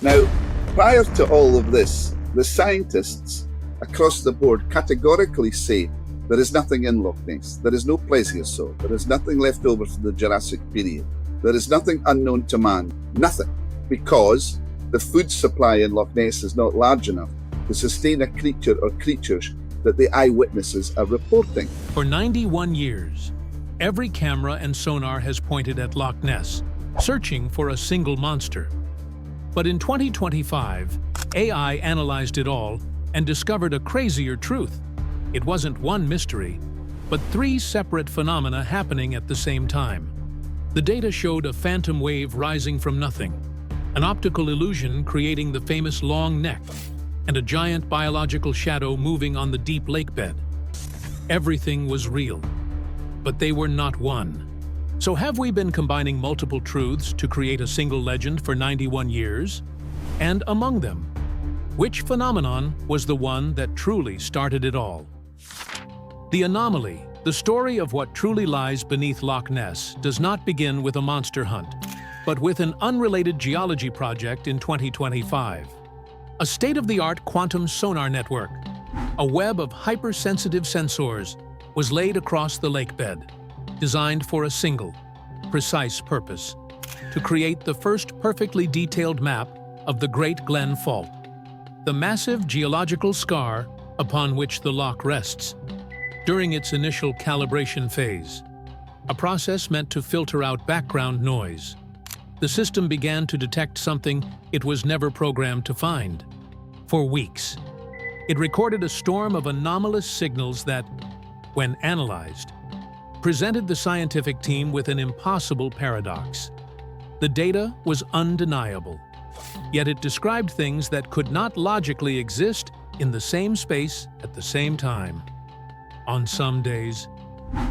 Now, prior to all of this, the scientists across the board categorically say there is nothing in Loch Ness. There is no plesiosaur. There is nothing left over from the Jurassic period. There is nothing unknown to man. Nothing. Because the food supply in Loch Ness is not large enough to sustain a creature or creatures that the eyewitnesses are reporting. For 91 years, every camera and sonar has pointed at Loch Ness, searching for a single monster. But in 2025, AI analyzed it all and discovered a crazier truth. It wasn't one mystery, but three separate phenomena happening at the same time. The data showed a phantom wave rising from nothing, an optical illusion creating the famous long neck, and a giant biological shadow moving on the deep lakebed. Everything was real, but they were not one. So have we been combining multiple truths to create a single legend for 91 years? And among them, which phenomenon was the one that truly started it all? The anomaly, the story of what truly lies beneath Loch Ness, does not begin with a monster hunt, but with an unrelated geology project in 2025. A state-of-the-art quantum sonar network, a web of hypersensitive sensors, was laid across the lakebed, designed for a single, precise purpose: to create the first perfectly detailed map of the Great Glen Fault, the massive geological scar upon which the loch rests. During its initial calibration phase, a process meant to filter out background noise, the system began to detect something it was never programmed to find. For weeks, it recorded a storm of anomalous signals that, when analyzed, presented the scientific team with an impossible paradox. The data was undeniable, yet it described things that could not logically exist in the same space at the same time. On some days,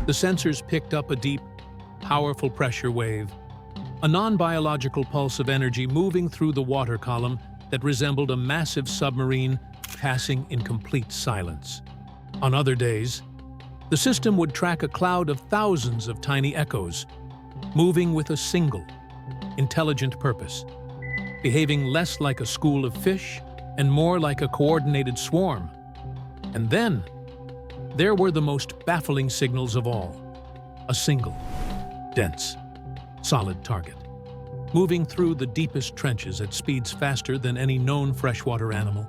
the sensors picked up a deep, powerful pressure wave, a non-biological pulse of energy moving through the water column that resembled a massive submarine passing in complete silence. On other days, the system would track a cloud of thousands of tiny echoes, moving with a single, intelligent purpose, behaving less like a school of fish and more like a coordinated swarm. And then, there were the most baffling signals of all: a single, dense, solid target, moving through the deepest trenches at speeds faster than any known freshwater animal.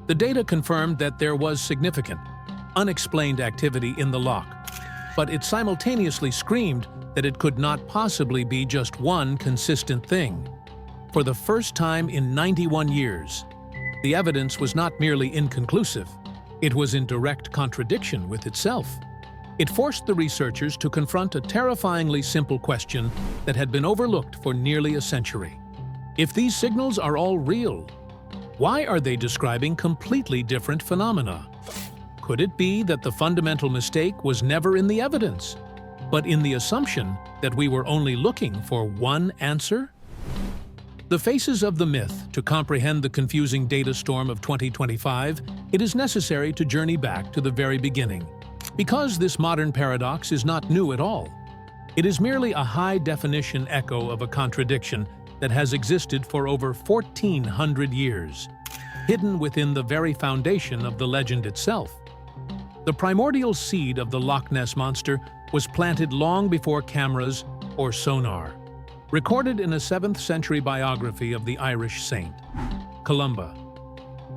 The data confirmed that there was significant, unexplained activity in the loch, but it simultaneously screamed that it could not possibly be just one consistent thing. For the first time in 91 years, the evidence was not merely inconclusive, it was in direct contradiction with itself. It forced the researchers to confront a terrifyingly simple question that had been overlooked for nearly a century. If these signals are all real, why are they describing completely different phenomena? Could it be that the fundamental mistake was never in the evidence, but in the assumption that we were only looking for one answer? The faces of the myth. To comprehend the confusing data storm of 2025, it is necessary to journey back to the very beginning. Because this modern paradox is not new at all. It is merely a high-definition echo of a contradiction that has existed for over 1,400 years, hidden within the very foundation of the legend itself. The primordial seed of the Loch Ness monster was planted long before cameras or sonar. Recorded in a 7th century biography of the Irish saint, Columba.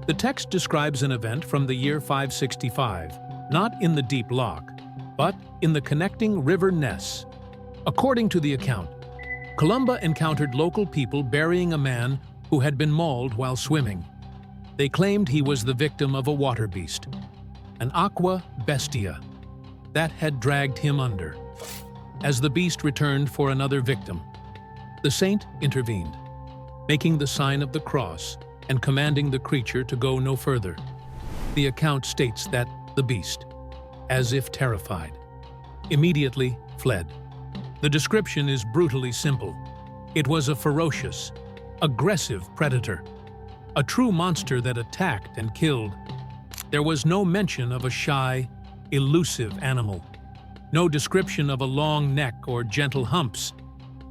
The text describes an event from the year 565, not in the deep loch, but in the connecting River Ness. According to the account, Columba encountered local people burying a man who had been mauled while swimming. They claimed he was the victim of a water beast, an aqua bestia, that had dragged him under. As the beast returned for another victim, the saint intervened, making the sign of the cross and commanding the creature to go no further. The account states that the beast, as if terrified, immediately fled. The description is brutally simple. It was a ferocious, aggressive predator, a true monster that attacked and killed. There was no mention of a shy, elusive animal, no description of a long neck or gentle humps,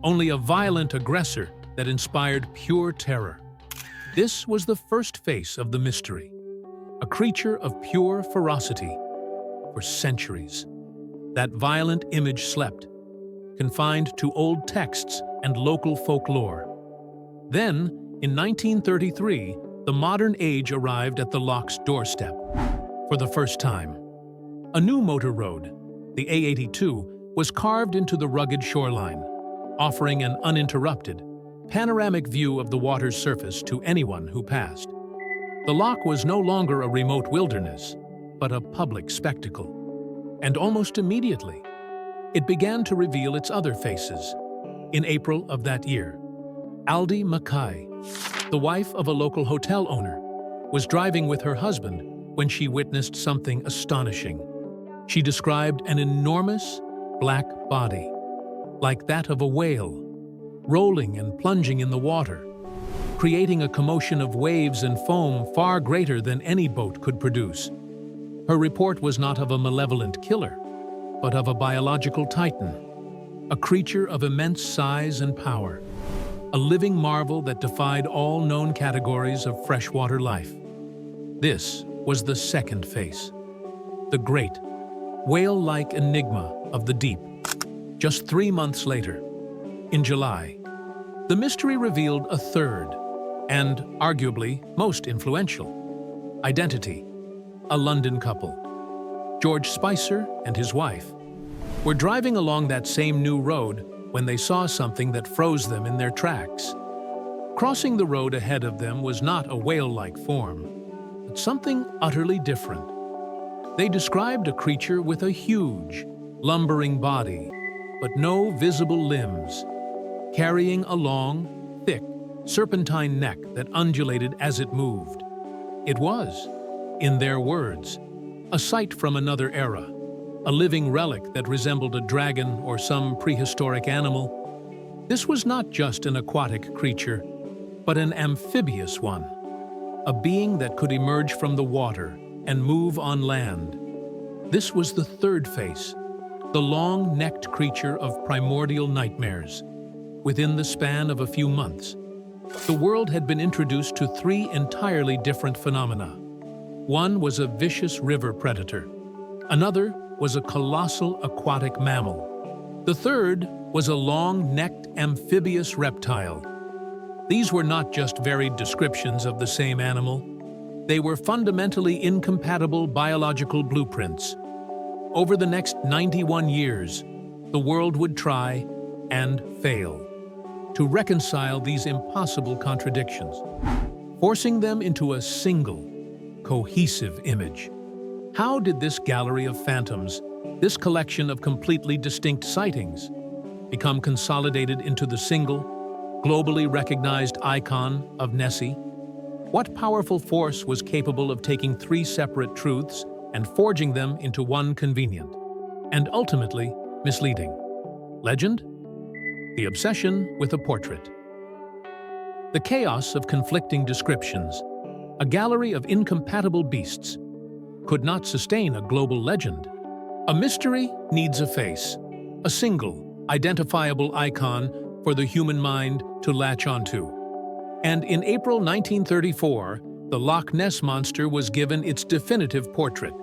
only a violent aggressor that inspired pure terror. This was the first face of the mystery, a creature of pure ferocity. For centuries, that violent image slept, confined to old texts and local folklore. Then, in 1933, the modern age arrived at the loch's doorstep. For the first time, a new motor road, the A82, was carved into the rugged shoreline, offering an uninterrupted, panoramic view of the water's surface to anyone who passed. The loch was no longer a remote wilderness, but a public spectacle. And almost immediately, it began to reveal its other faces. In April of that year, Aldi Mackay, the wife of a local hotel owner, was driving with her husband when she witnessed something astonishing. She described an enormous black body, like that of a whale, rolling and plunging in the water, creating a commotion of waves and foam far greater than any boat could produce. Her report was not of a malevolent killer, but of a biological titan, a creature of immense size and power, a living marvel that defied all known categories of freshwater life. This was the second face, the great, whale-like enigma of the deep. Just 3 months later, in July, the mystery revealed a third, and arguably most influential, identity. A London couple, George Spicer and his wife, were driving along that same new road when they saw something that froze them in their tracks. Crossing the road ahead of them was not a whale-like form, but something utterly different. They described a creature with a huge, lumbering body, but no visible limbs, carrying a long, thick, serpentine neck that undulated as it moved. It was, in their words, a sight from another era, a living relic that resembled a dragon or some prehistoric animal. This was not just an aquatic creature, but an amphibious one, a being that could emerge from the water and move on land. This was the third face, the long-necked creature of primordial nightmares. Within the span of a few months, the world had been introduced to 3 entirely different phenomena. One was a vicious river predator. Another was a colossal aquatic mammal. The third was a long-necked amphibious reptile. These were not just varied descriptions of the same animal. They were fundamentally incompatible biological blueprints. Over the next 91 years, the world would try and fail to reconcile these impossible contradictions, forcing them into a single, cohesive image. How did this gallery of phantoms, this collection of completely distinct sightings, become consolidated into the single, globally recognized icon of Nessie? What powerful force was capable of taking 3 separate truths and forging them into one convenient, and ultimately misleading legend? The obsession with a portrait. The chaos of conflicting descriptions, a gallery of incompatible beasts, could not sustain a global legend. A mystery needs a face, a single, identifiable icon for the human mind to latch onto. And in April 1934, the Loch Ness monster was given its definitive portrait.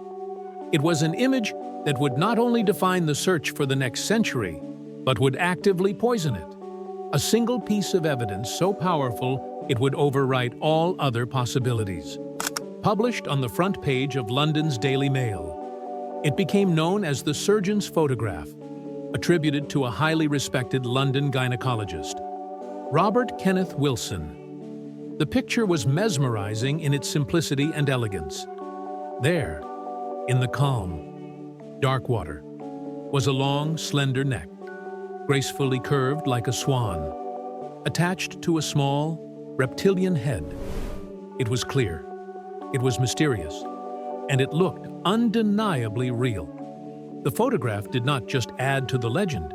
It was an image that would not only define the search for the next century, but would actively poison it. A single piece of evidence so powerful it would overwrite all other possibilities. Published on the front page of London's Daily Mail, it became known as the surgeon's photograph, attributed to a highly respected London gynecologist, Robert Kenneth Wilson. The picture was mesmerizing in its simplicity and elegance. There, in the calm, dark water, was a long, slender neck, gracefully curved like a swan, attached to a small, reptilian head. It was clear, it was mysterious, and it looked undeniably real. The photograph did not just add to the legend,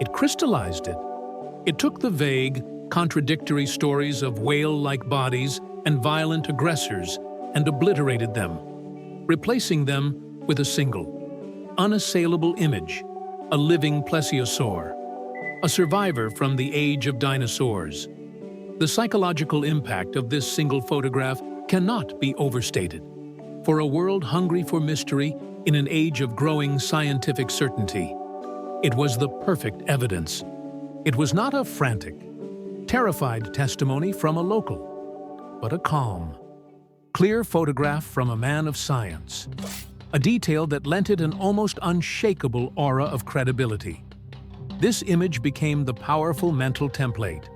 it crystallized it. It took the vague, contradictory stories of whale-like bodies and violent aggressors and obliterated them, replacing them with a single, unassailable image, a living plesiosaur, a survivor from the age of dinosaurs. The psychological impact of this single photograph cannot be overstated. For a world hungry for mystery in an age of growing scientific certainty, it was the perfect evidence. It was not a frantic, terrified testimony from a local, but a calm, clear photograph from a man of science, a detail that lent it an almost unshakable aura of credibility. This image became the powerful mental template,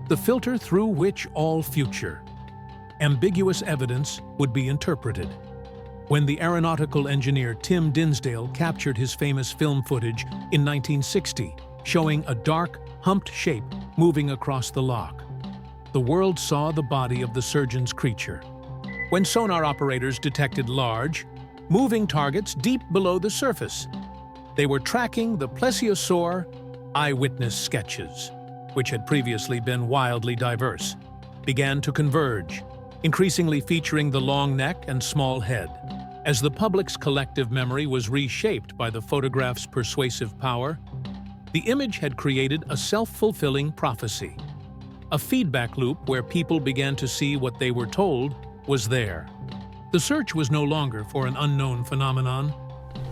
the filter through which all future, ambiguous evidence would be interpreted. When the aeronautical engineer Tim Dinsdale captured his famous film footage in 1960, showing a dark, humped shape moving across the loch, the world saw the body of the surgeon's creature. When sonar operators detected large, moving targets deep below the surface, they were tracking the plesiosaur eyewitness sketches, which had previously been wildly diverse, began to converge, increasingly featuring the long neck and small head. As the public's collective memory was reshaped by the photograph's persuasive power, the image had created a self-fulfilling prophecy, a feedback loop where people began to see what they were told was there. The search was no longer for an unknown phenomenon.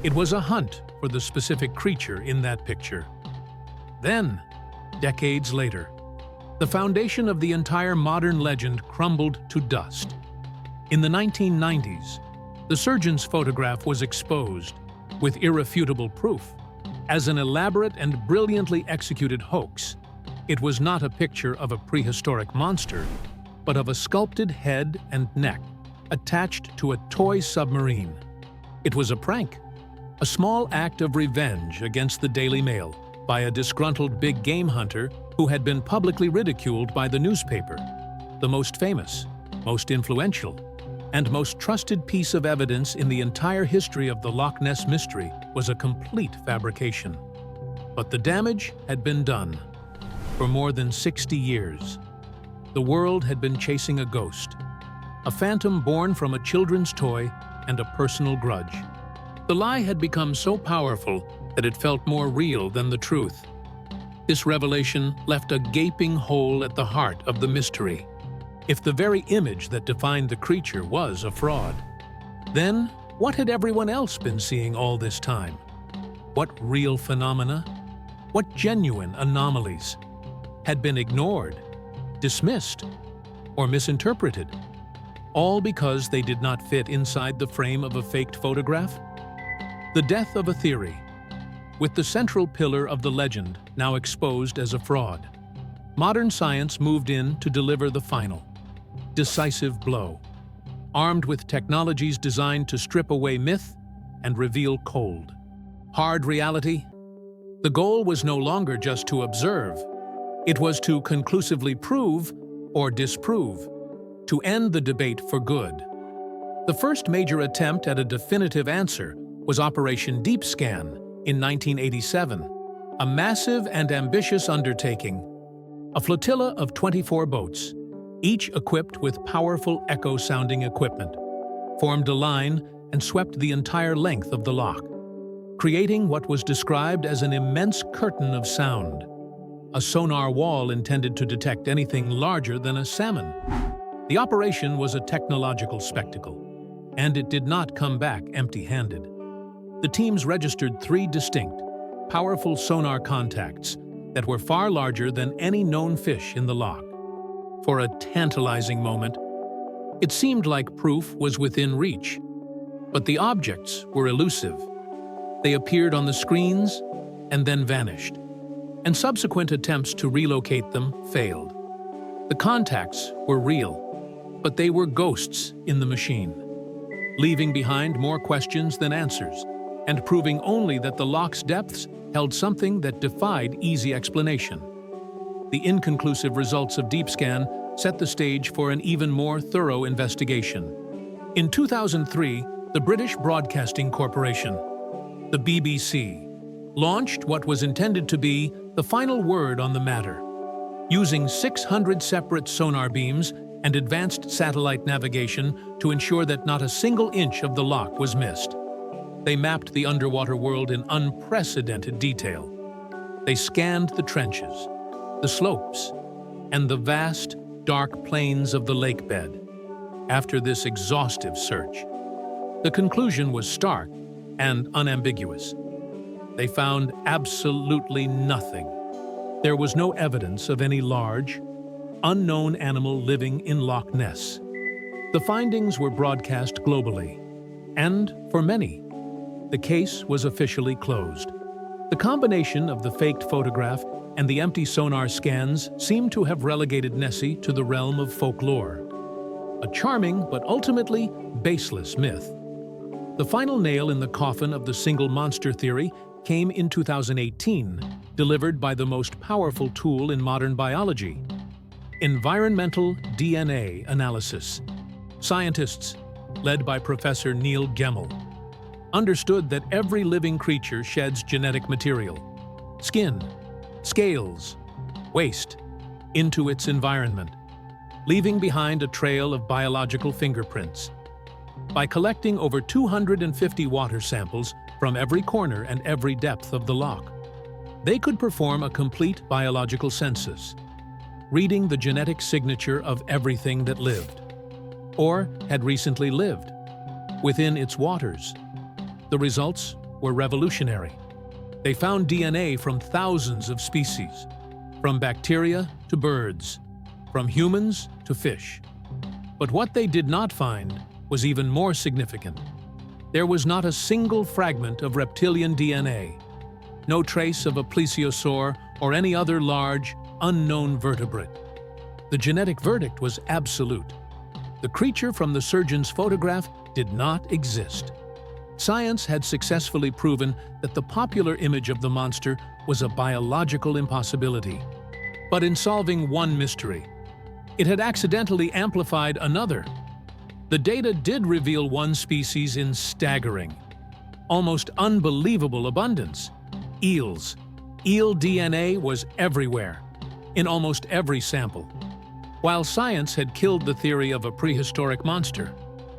It was a hunt for the specific creature in that picture. Then, decades later, the foundation of the entire modern legend crumbled to dust. In the 1990s, the surgeon's photograph was exposed, with irrefutable proof, as an elaborate and brilliantly executed hoax. It was not a picture of a prehistoric monster, but of a sculpted head and neck attached to a toy submarine. It was a prank, a small act of revenge against the Daily Mail by a disgruntled big game hunter who had been publicly ridiculed by the newspaper. The most famous, most influential, and most trusted piece of evidence in the entire history of the Loch Ness mystery was a complete fabrication. But the damage had been done. For more than 60 years, the world had been chasing a ghost, a phantom born from a children's toy and a personal grudge. The lie had become so powerful that it felt more real than the truth. This revelation left a gaping hole at the heart of the mystery. If the very image that defined the creature was a fraud, then what had everyone else been seeing all this time? What real phenomena, what genuine anomalies had been ignored, dismissed, or misinterpreted, all because they did not fit inside the frame of a faked photograph? The death of a theory, with the central pillar of the legend now exposed as a fraud. Modern science moved in to deliver the final, decisive blow, armed with technologies designed to strip away myth and reveal cold, hard reality. The goal was no longer just to observe. It was to conclusively prove or disprove, to end the debate for good. The first major attempt at a definitive answer was Operation Deep Scan in 1987, a massive and ambitious undertaking. A flotilla of 24 boats, each equipped with powerful echo-sounding equipment, formed a line and swept the entire length of the loch, creating what was described as an immense curtain of sound, a sonar wall intended to detect anything larger than a salmon. The operation was a technological spectacle, and it did not come back empty-handed. The teams registered 3 distinct, powerful sonar contacts that were far larger than any known fish in the loch. For a tantalizing moment, it seemed like proof was within reach, but the objects were elusive. They appeared on the screens and then vanished, and subsequent attempts to relocate them failed. The contacts were real, but they were ghosts in the machine, leaving behind more questions than answers, and proving only that the loch's depths held something that defied easy explanation. The inconclusive results of DeepScan set the stage for an even more thorough investigation. In 2003, the British Broadcasting Corporation, the BBC, launched what was intended to be the final word on the matter. Using 600 separate sonar beams and advanced satellite navigation to ensure that not a single inch of the loch was missed, they mapped the underwater world in unprecedented detail. They scanned the trenches, the slopes, and the vast, dark plains of the lakebed. After this exhaustive search, the conclusion was stark and unambiguous. They found absolutely nothing. There was no evidence of any large, unknown animal living in Loch Ness. The findings were broadcast globally, and for many, the case was officially closed. The combination of the faked photograph and the empty sonar scans seemed to have relegated Nessie to the realm of folklore, a charming but ultimately baseless myth. The final nail in the coffin of the single monster theory came in 2018, delivered by the most powerful tool in modern biology: environmental DNA analysis. Scientists, led by Professor Neil Gemmell, understood that every living creature sheds genetic material, skin, scales, waste, into its environment, leaving behind a trail of biological fingerprints. By collecting over 250 water samples from every corner and every depth of the loch, they could perform a complete biological census, reading the genetic signature of everything that lived, or had recently lived, within its waters. The results were revolutionary. They found DNA from thousands of species, from bacteria to birds, from humans to fish. But what they did not find was even more significant. There was not a single fragment of reptilian DNA, no trace of a plesiosaur or any other large, unknown vertebrate. The genetic verdict was absolute. The creature from the surgeon's photograph did not exist. Science had successfully proven that the popular image of the monster was a biological impossibility. But in solving one mystery, it had accidentally amplified another. The data did reveal one species in staggering, almost unbelievable abundance: eels. Eel DNA was everywhere, in almost every sample. While science had killed the theory of a prehistoric monster,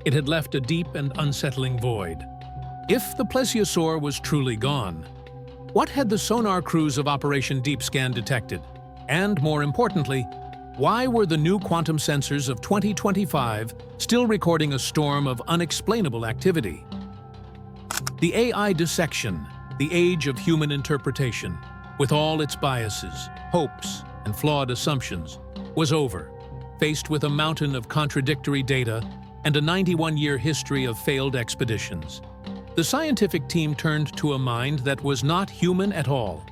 it had left a deep and unsettling void. If the plesiosaur was truly gone, what had the sonar crews of Operation Deep Scan detected? And more importantly, why were the new quantum sensors of 2025 still recording a storm of unexplainable activity? The AI dissection, the age of human interpretation, with all its biases, hopes, and flawed assumptions, was over, faced with a mountain of contradictory data and a 91-year history of failed expeditions. The scientific team turned to a mind that was not human at all.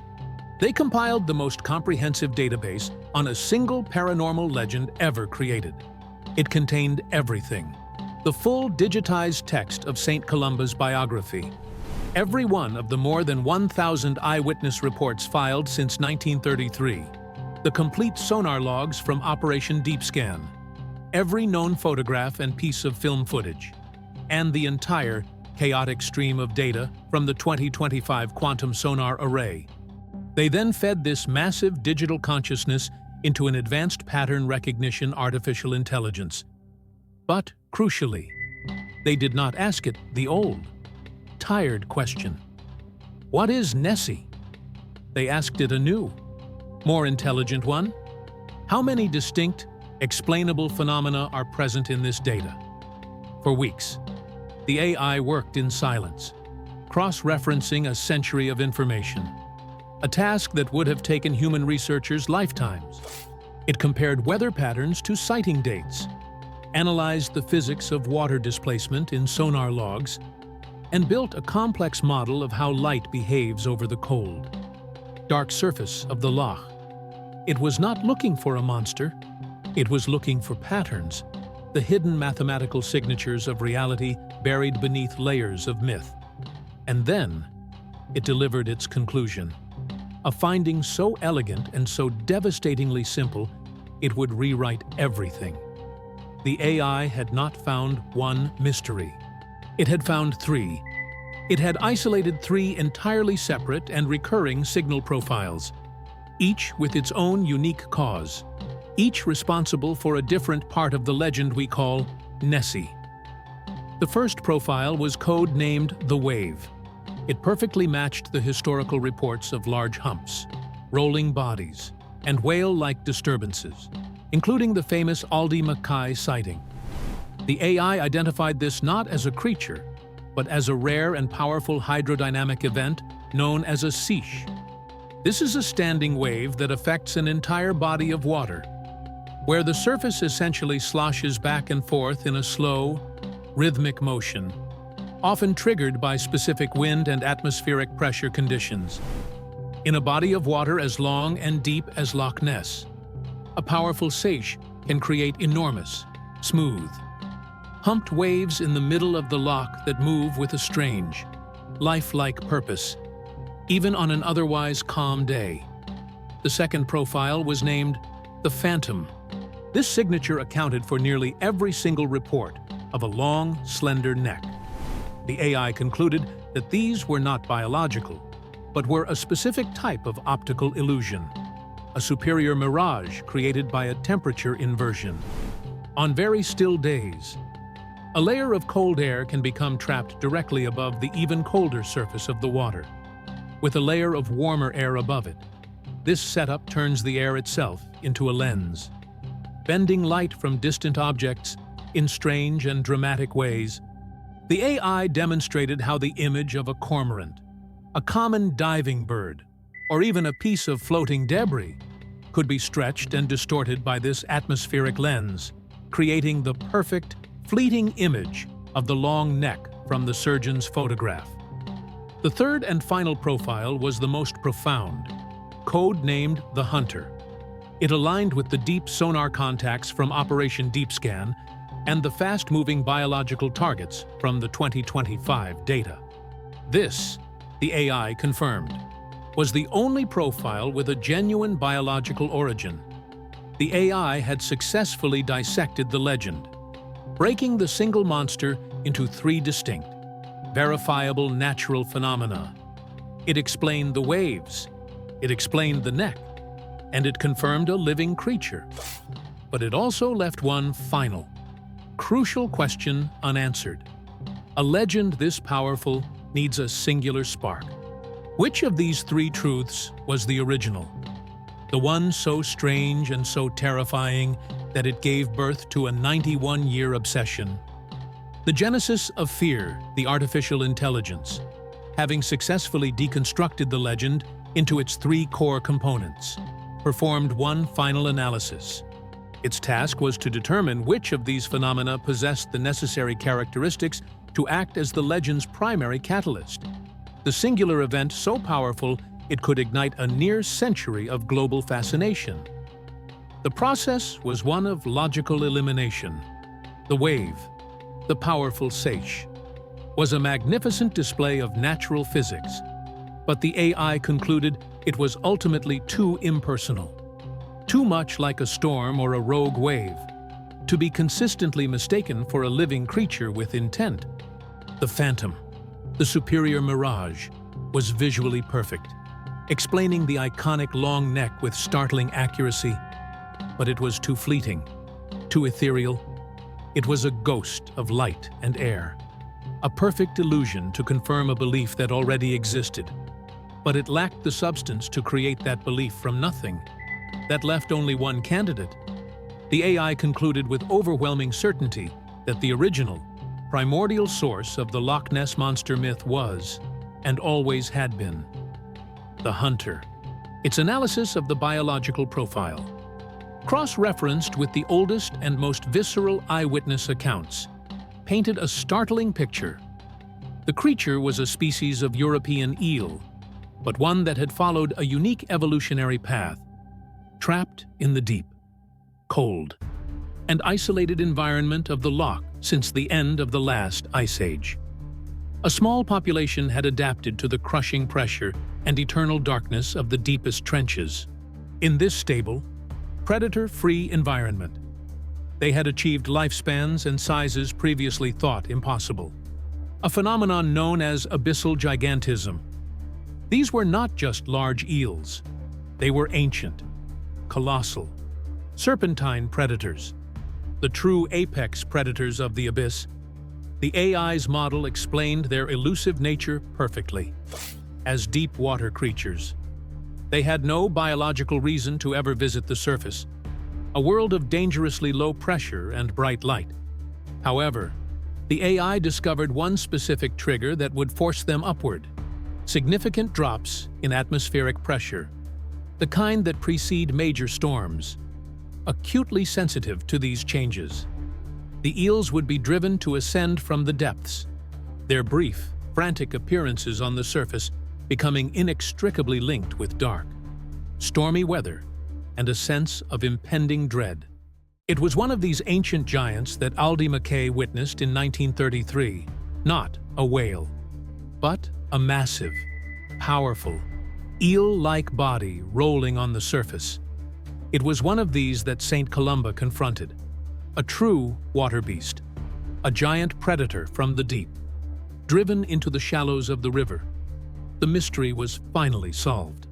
They compiled the most comprehensive database on a single paranormal legend ever created. It contained everything: the full digitized text of St. Columba's biography, every one of the more than 1,000 eyewitness reports filed since 1933, the complete sonar logs from Operation Deep Scan, every known photograph and piece of film footage, and the entire chaotic stream of data from the 2025 quantum sonar array. They then fed this massive digital consciousness into an advanced pattern recognition artificial intelligence. But, crucially, they did not ask it the old, tired question: what is Nessie? They asked it a new, more intelligent one. How many distinct, explainable phenomena are present in this data? For weeks, the AI worked in silence, cross-referencing a century of information, a task that would have taken human researchers lifetimes. It compared weather patterns to sighting dates, analyzed the physics of water displacement in sonar logs, and built a complex model of how light behaves over the cold, dark surface of the loch. It was not looking for a monster, it was looking for patterns, the hidden mathematical signatures of reality buried beneath layers of myth. And then, it delivered its conclusion. A finding so elegant and so devastatingly simple, it would rewrite everything. The AI had not found one mystery. It had found three. It had isolated three entirely separate and recurring signal profiles, each with its own unique cause, each responsible for a different part of the legend we call Nessie. The first profile was code-named The Wave. It perfectly matched the historical reports of large humps, rolling bodies, and whale-like disturbances. including the famous Aldi Mackay sighting. The AI identified this not as a creature, but as a rare and powerful hydrodynamic event known as a seiche. This is a standing wave that affects an entire body of water, where the surface essentially sloshes back and forth in a slow, rhythmic motion, often triggered by specific wind and atmospheric pressure conditions. In a body of water as long and deep as Loch Ness, a powerful seiche can create enormous, smooth, humped waves in the middle of the loch that move with a strange, lifelike purpose, even on an otherwise calm day. The second profile was named the Phantom. This signature accounted for nearly every single report of a long, slender neck. The AI concluded that these were not biological, but were a specific type of optical illusion, a superior mirage created by a temperature inversion. On very still days, a layer of cold air can become trapped directly above the even colder surface of the water, with a layer of warmer air above it. This setup turns the air itself into a lens, bending light from distant objects in strange and dramatic ways. The AI demonstrated how the image of a cormorant, a common diving bird, or even a piece of floating debris, could be stretched and distorted by this atmospheric lens, creating the perfect, fleeting image of the long neck from the surgeon's photograph. The third and final profile was the most profound, code-named the Hunter. It aligned with the deep sonar contacts from Operation Deep Scan and the fast-moving biological targets from the 2025 data. This, the AI confirmed, was the only profile with a genuine biological origin. The AI had successfully dissected the legend, breaking the single monster into three distinct, verifiable natural phenomena. It explained the waves, it explained the neck, and it confirmed a living creature. But it also left one final, crucial question unanswered. A legend this powerful needs a singular spark. Which of these three truths was the original? The one so strange and so terrifying that it gave birth to a 91-year obsession. The genesis of fear, the artificial intelligence, having successfully deconstructed the legend into its three core components, performed one final analysis. Its task was to determine which of these phenomena possessed the necessary characteristics to act as the legend's primary catalyst. The singular event so powerful it could ignite a near century of global fascination. The process was one of logical elimination. The wave, the powerful seiche, was a magnificent display of natural physics, but the AI concluded it was ultimately too impersonal, too much like a storm or a rogue wave, to be consistently mistaken for a living creature with intent. The Phantom, the superior mirage, was visually perfect, explaining the iconic long neck with startling accuracy, but it was too fleeting, too ethereal. It was a ghost of light and air, a perfect illusion to confirm a belief that already existed, but it lacked the substance to create that belief from nothing. That left only one candidate. The AI concluded with overwhelming certainty that the original, primordial source of the Loch Ness monster myth was, and always had been, the Hunter. Its analysis of the biological profile, cross-referenced with the oldest and most visceral eyewitness accounts, painted a startling picture. The creature was a species of European eel, but one that had followed a unique evolutionary path, trapped in the deep, cold, and isolated environment of the loch since the end of the last ice age. A small population had adapted to the crushing pressure and eternal darkness of the deepest trenches. In this stable, predator-free environment, they had achieved lifespans and sizes previously thought impossible, a phenomenon known as abyssal gigantism. These were not just large eels. They were ancient, colossal, serpentine predators, the true apex predators of the abyss. The AI's model explained their elusive nature perfectly. As deep water creatures, they had no biological reason to ever visit the surface. a world of dangerously low pressure and bright light. However, the AI discovered one specific trigger that would force them upward: significant drops in atmospheric pressure, the kind that precede major storms. Acutely sensitive to these changes, the eels would be driven to ascend from the depths, their brief, frantic appearances on the surface becoming inextricably linked with dark, stormy weather and a sense of impending dread. It was one of these ancient giants that Aldie Mackay witnessed in 1933, not a whale, but a massive, powerful, eel-like body rolling on the surface. It was one of these that St. Columba confronted, a true water beast, a giant predator from the deep, driven into the shallows of the river. The mystery was finally solved.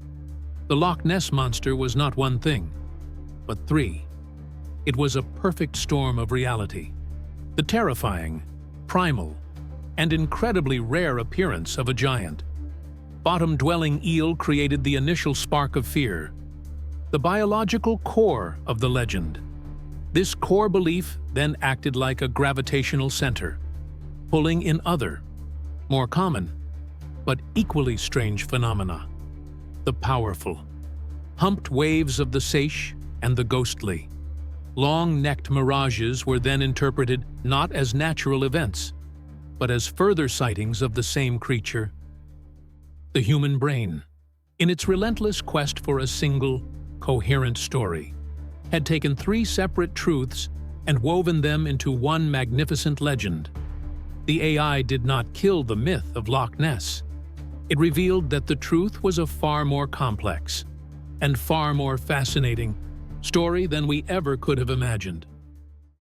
The Loch Ness monster was not one thing, but three. It was a perfect storm of reality. The terrifying, primal, and incredibly rare appearance of a giant. Bottom-dwelling eel created the initial spark of fear, the biological core of the legend. This core belief then acted like a gravitational center, pulling in other, more common, but equally strange phenomena. The powerful, humped waves of the Seiche and the ghostly, long-necked mirages were then interpreted not as natural events, but as further sightings of the same creature. The human brain, in its relentless quest for a single, coherent story, had taken three separate truths and woven them into one magnificent legend. The AI did not kill the myth of Loch Ness. It revealed that the truth was a far more complex and far more fascinating story than we ever could have imagined.